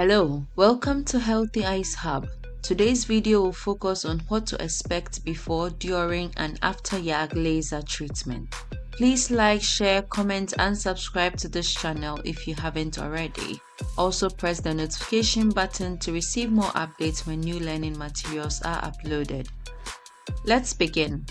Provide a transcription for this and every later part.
Hello, welcome to Healthy Eyes Hub. Today's video will focus on what to expect before, during, and after YAG laser treatment. Please like, share, comment, and subscribe to this channel if you haven't already. Also press the notification button to receive more updates when new learning materials are uploaded. Let's begin.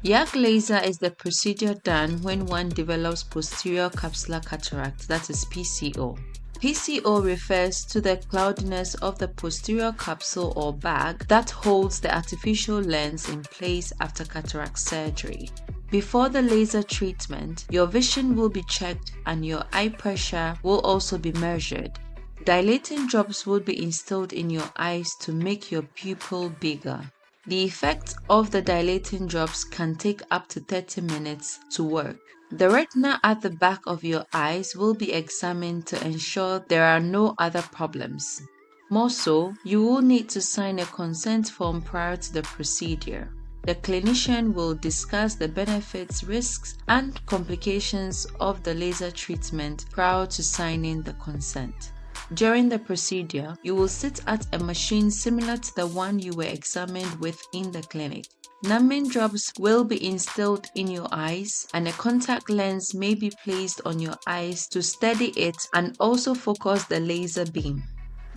YAG laser is the procedure done when one develops posterior capsular cataract, that is PCO. PCO refers to the cloudiness of the posterior capsule or bag that holds the artificial lens in place after cataract surgery. Before the laser treatment, your vision will be checked and your eye pressure will also be measured. Dilating drops will be instilled in your eyes to make your pupil bigger. The effect of the dilating drops can take up to 30 minutes to work. The retina at the back of your eyes will be examined to ensure there are no other problems. More so, you will need to sign a consent form prior to the procedure. The clinician will discuss the benefits, risks, and complications of the laser treatment prior to signing the consent. During the procedure, you will sit at a machine similar to the one you were examined with in the clinic. Numbing drops will be instilled in your eyes, and a contact lens may be placed on your eyes to steady it and also focus the laser beam.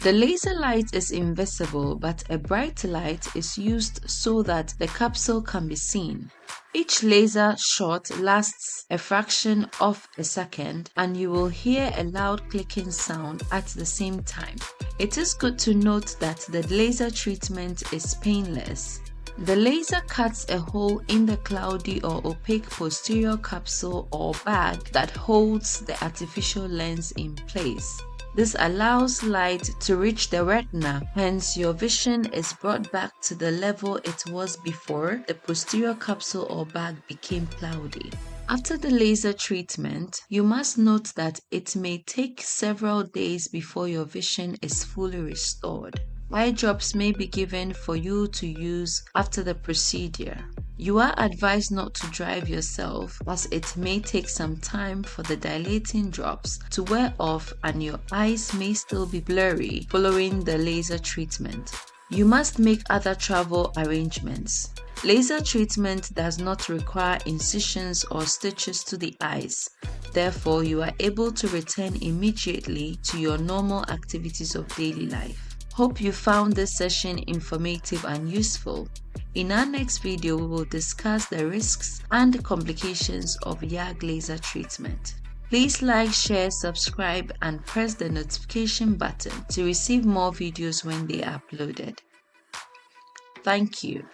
The laser light is invisible, but a bright light is used so that the capsule can be seen. Each laser shot lasts a fraction of a second, and you will hear a loud clicking sound at the same time. It is good to note that the laser treatment is painless. The laser cuts a hole in the cloudy or opaque posterior capsule or bag that holds the artificial lens in place. This allows light to reach the retina, hence your vision is brought back to the level it was before the posterior capsule or bag became cloudy. After the laser treatment, you must note that it may take several days before your vision is fully restored. Eye drops may be given for you to use after the procedure. You are advised not to drive yourself, as it may take some time for the dilating drops to wear off and your eyes may still be blurry following the laser treatment. You must make other travel arrangements. Laser treatment does not require incisions or stitches to the eyes. Therefore, you are able to return immediately to your normal activities of daily life. Hope you found this session informative and useful. In our next video, we will discuss the risks and complications of YAG laser treatment. Please like, share, subscribe, and press the notification button to receive more videos when they are uploaded. Thank you.